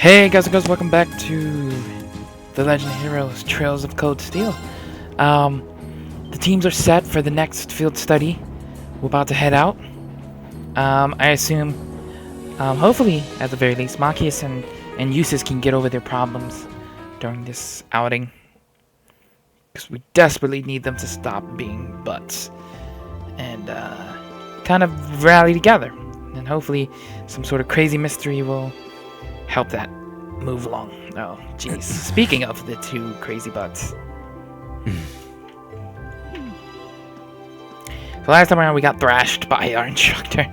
Hey guys and girls, welcome back to The Legend of Heroes Trails of Cold Steel. The teams are set for the next field study. We're about to head out. I assume, hopefully, at the very least, Machias and Eustace can get over their problems during this outing. Because we desperately need them to stop being butts. And kind of rally together. And hopefully some sort of crazy mystery will help that move along. Oh, jeez. Speaking of the two crazy butts. So last time around we got thrashed by our instructor.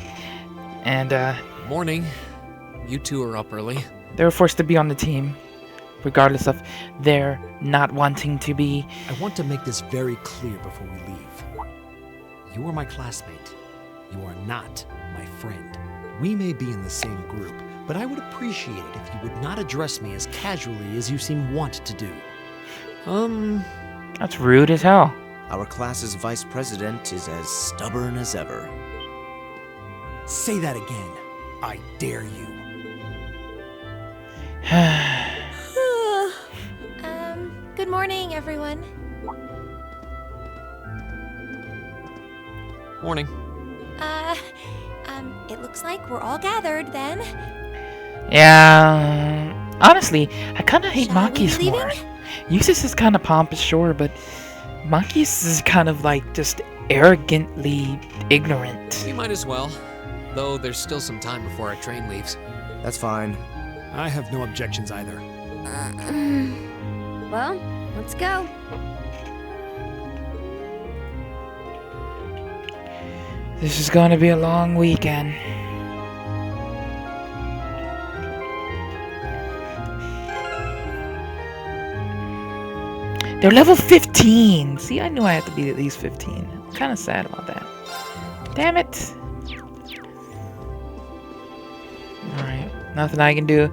And Morning. You two are up early. they were forced to be on the team, regardless of their not wanting to be. I want to make this very clear before we leave. You are my classmate. You are not my friend. We may be in the same group, but I would appreciate it if you would not address me as casually as you seem wont to do. That's rude as hell. Our class's vice president is as stubborn as ever. Say that again. I dare you. Good morning, everyone. Morning. It looks like we're all gathered then. Yeah, honestly, I kind of hate Shall we Machias be more. leaving? Eustace is kind of pompous, sure, but Machias is kind of like just arrogantly ignorant. We might as well. Though there's still some time before our train leaves. That's fine. I have no objections either. Well, let's go. This is going to be a long weekend. They're level 15. See, I knew I had to be at least 15. I'm kind of sad about that. Damn it. Alright, nothing I can do.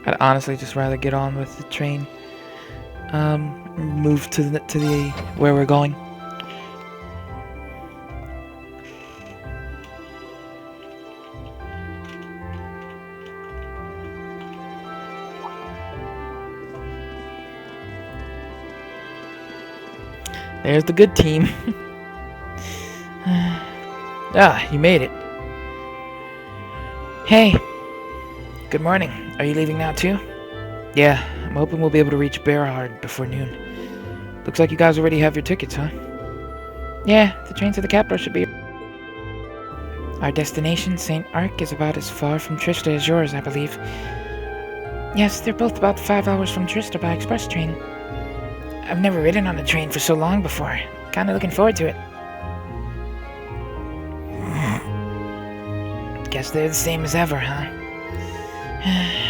I'd honestly just rather get on with the train. Move to the where we're going. There's the good team. You made it. Hey. Good morning. Are you leaving now too? Yeah, I'm hoping we'll be able to reach Berhard before noon. Looks like you guys already have your tickets, huh? Yeah, the train to the capital should be... Our destination, St. Ark, is about as far from Trista as yours, I believe. Yes, they're both about 5 hours from Trista by express train. I've never ridden on a train for so long before. Kinda looking forward to it. Guess they're the same as ever, huh?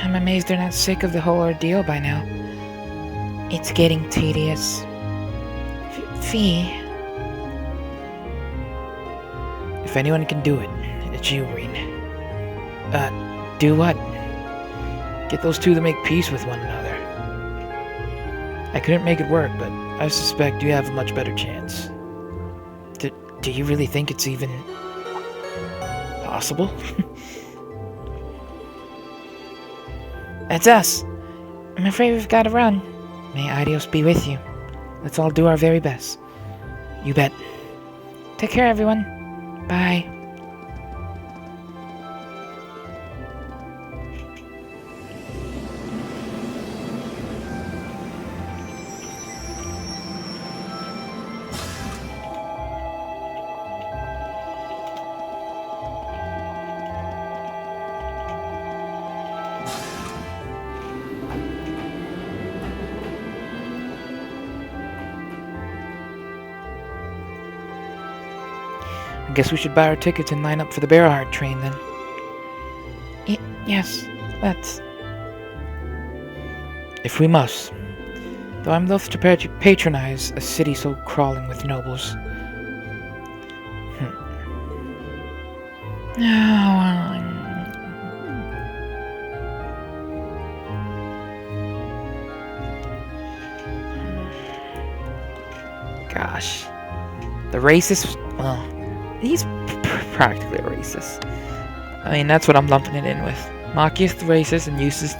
I'm amazed they're not sick of the whole ordeal by now. It's getting tedious. Fee. If anyone can do it, it's you, Reen. Do what? Get those two to make peace with one another. I couldn't make it work, but I suspect you have a much better chance. Do you really think it's even... possible? That's us. I'm afraid we've got to run. May Adios be with you. Let's all do our very best. You bet. Take care, everyone. Bye. I guess we should buy our tickets and line up for the Berhard train then. Yes, let's. If we must. Though I'm loath to patronize a city so crawling with nobles. gosh. The racist, well, he's practically a racist. I mean, that's what I'm lumping it in with. Maki is the racist and Yus is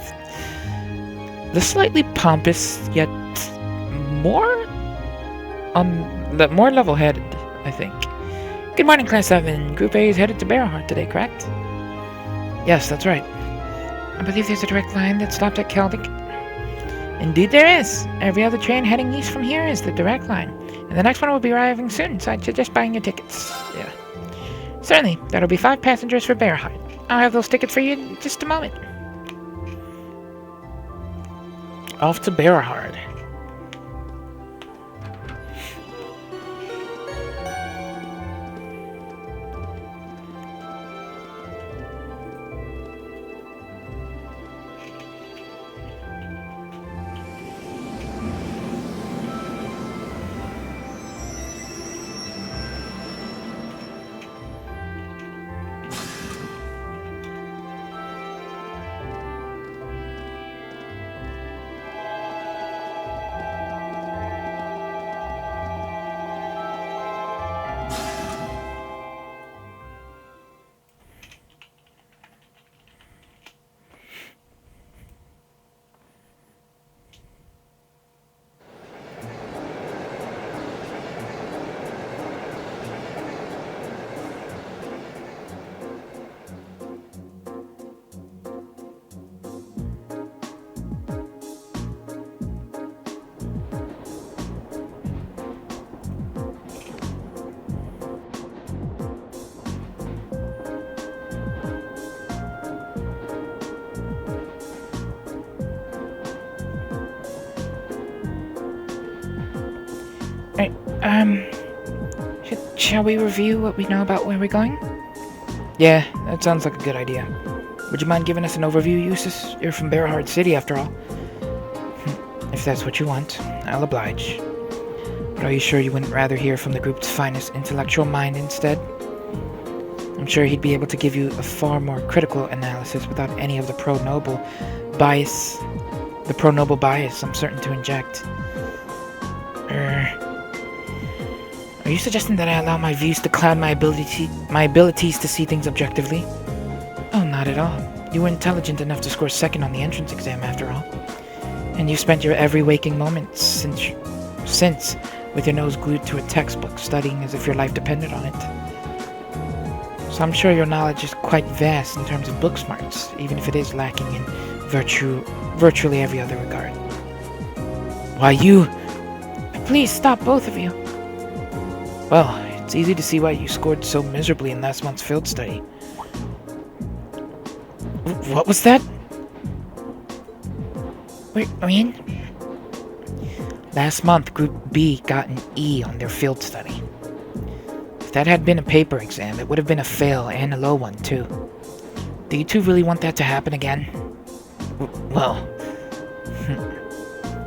the slightly pompous, yet more level-headed, I think. Good morning, Class 7. Group A is headed to Bearheart today, correct? Yes, that's right. I believe there's a direct line that stops at Celtic. Indeed there is. Every other train heading east from here is the direct line. And the next one will be arriving soon, so I'd suggest buying your tickets. Yeah. Certainly. That'll be 5 passengers for Bearheart. I'll have those tickets for you in just a moment. Off to Bearheart. Shall we review what we know about where we're going? Yeah, that sounds like a good idea. Would you mind giving us an overview, Eustace? You're from Bearheart City, after all. If that's what you want, I'll oblige. But are you sure you wouldn't rather hear from the group's finest intellectual mind instead? I'm sure he'd be able to give you a far more critical analysis without any of the pro-noble bias I'm certain to inject. Are you suggesting that I allow my views to cloud my abilities to see things objectively? Oh, not at all. You were intelligent enough to score second on the entrance exam, after all. And you spent your every waking moment since with your nose glued to a textbook, studying as if your life depended on it. So I'm sure your knowledge is quite vast in terms of book smarts, even if it is lacking in virtually every other regard. Why, you... Please stop, both of you. Well, it's easy to see why you scored so miserably in last month's field study. What was that? Wait, I mean? Last month, Group B got an E on their field study. If that had been a paper exam, it would have been a fail and a low one, too. Do you two really want that to happen again? Well...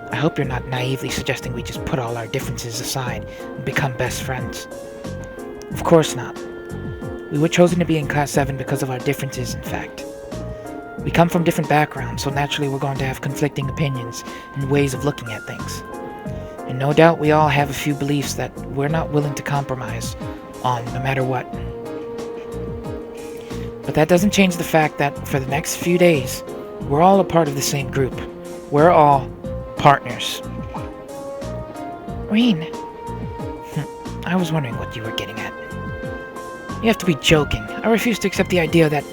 I hope you're not naively suggesting we just put all our differences aside and become best friends. Of course not. We were chosen to be in Class 7 because of our differences, in fact. We come from different backgrounds, so naturally we're going to have conflicting opinions and ways of looking at things. And no doubt we all have a few beliefs that we're not willing to compromise on, no matter what. But that doesn't change the fact that for the next few days, we're all a part of the same group. We're all partners. Reen. I was wondering what you were getting at. You have to be joking. I refuse to accept the idea that...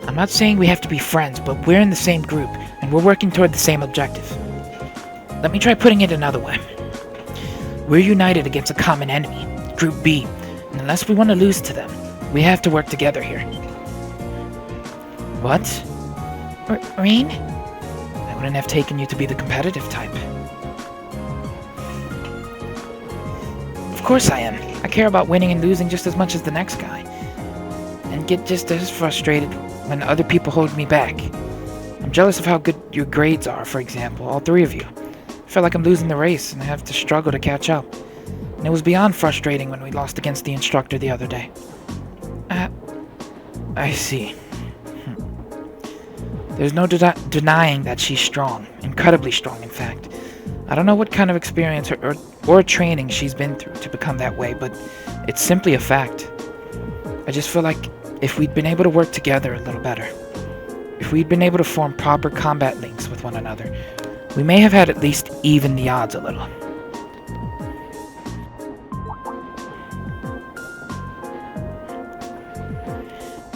I'm not saying we have to be friends, but we're in the same group, and we're working toward the same objective. Let me try putting it another way. We're united against a common enemy, Group B, and unless we want to lose to them, we have to work together here. What? Reen? I wouldn't have taken you to be the competitive type. Of course I am. I care about winning and losing just as much as the next guy. And get just as frustrated when other people hold me back. I'm jealous of how good your grades are, for example, all three of you. I feel like I'm losing the race and I have to struggle to catch up. And it was beyond frustrating when we lost against the instructor the other day. I see. There's no denying that she's strong. Incredibly strong, in fact. I don't know what kind of experience or training she's been through to become that way, but it's simply a fact. I just feel like if we'd been able to work together a little better, if we'd been able to form proper combat links with one another, we may have had at least even the odds a little.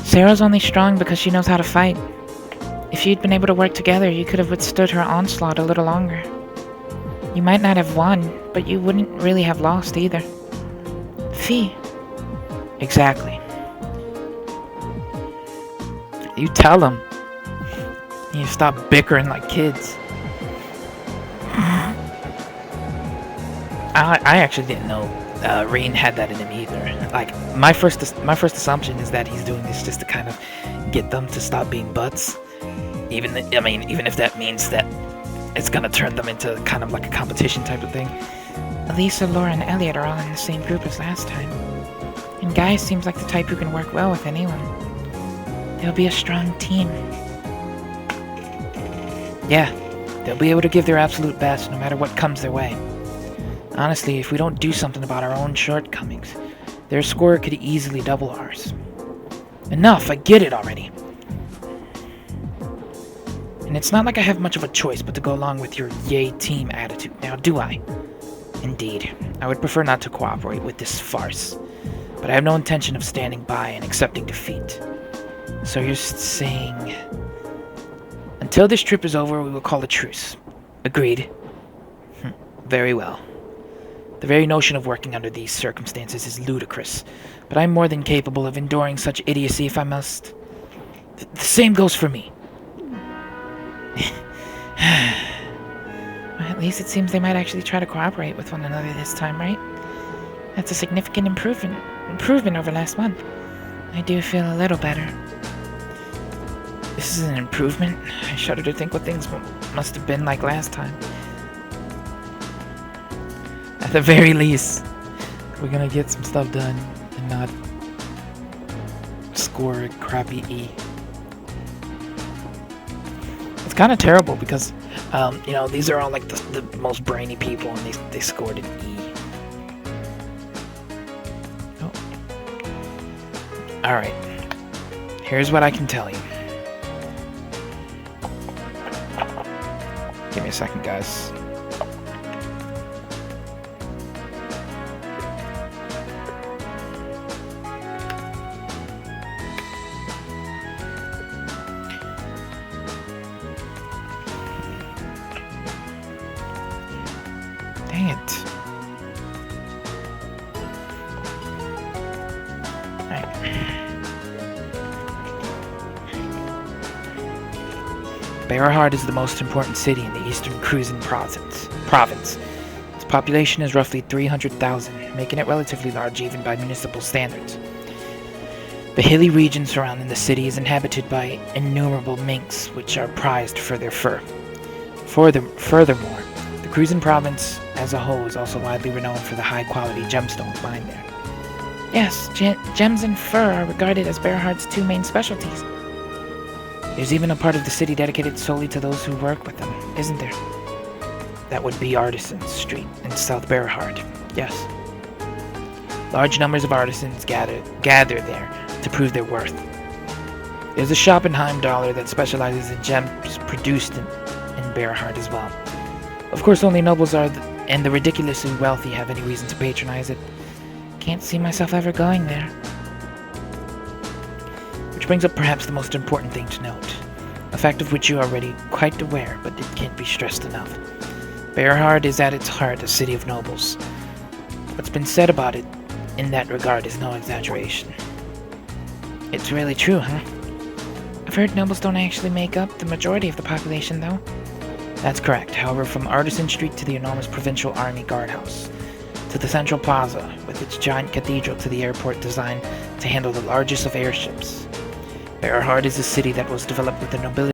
Sarah's only strong because she knows how to fight. If you'd been able to work together, you could have withstood her onslaught a little longer. You might not have won, but you wouldn't really have lost either. Fee. Exactly. You tell them. You stop bickering like kids. I actually didn't know Rain had that in him either. Like, my first assumption is that he's doing this just to kind of get them to stop being butts. Even if that means that it's gonna turn them into kind of like a competition type of thing. Elisa, Laura, and Elliot are all in the same group as last time. And Guy seems like the type who can work well with anyone. They'll be a strong team. Yeah, they'll be able to give their absolute best no matter what comes their way. Honestly, if we don't do something about our own shortcomings, their score could easily double ours. Enough, I get it already. And it's not like I have much of a choice but to go along with your yay team attitude, now do I? Indeed, I would prefer not to cooperate with this farce, but I have no intention of standing by and accepting defeat. So you're saying... Until this trip is over, we will call a truce. Agreed. Very well. The very notion of working under these circumstances is ludicrous, but I'm more than capable of enduring such idiocy if I must. The same goes for me. Well, at least it seems they might actually try to cooperate with one another this time, right? That's a significant improvement over last month. I do feel a little better. This is an improvement? I shudder to think what things must have been like last time. At the very least, we're gonna get some stuff done and not score a crappy E. It's kind of terrible because, these are all like the most brainy people and they scored an E. Oh. Alright. Here's what I can tell you. Give me a second, guys. Dang it. Alright. Bearheart is the most important city in the Eastern Cruisin province. Its population is roughly 300,000, making it relatively large even by municipal standards. The hilly region surrounding the city is inhabited by innumerable minks, which are prized for their fur. Furthermore, the Cruisin province as a whole is also widely renowned for the high-quality gemstones mined there. Yes, gems and fur are regarded as Bearheart's two main specialties. There's even a part of the city dedicated solely to those who work with them, isn't there? That would be Artisans Street in South Bearheart, yes. Large numbers of artisans gather there to prove their worth. There's a shop in Heimdallr that specializes in gems produced in Bearheart as well. Of course, only nobles and the ridiculously wealthy have any reason to patronize it. Can't see myself ever going there. Which brings up perhaps the most important thing to note, a fact of which you are already quite aware, but it can't be stressed enough. Bearheart is at its heart a city of nobles. What's been said about it in that regard is no exaggeration. It's really true, huh? I've heard nobles don't actually make up the majority of the population, though. That's correct. However, from Artisan Street to the enormous Provincial Army Guardhouse, to the Central Plaza, with its giant cathedral to the airport designed to handle the largest of airships, Bearheart is a city that was developed with the nobility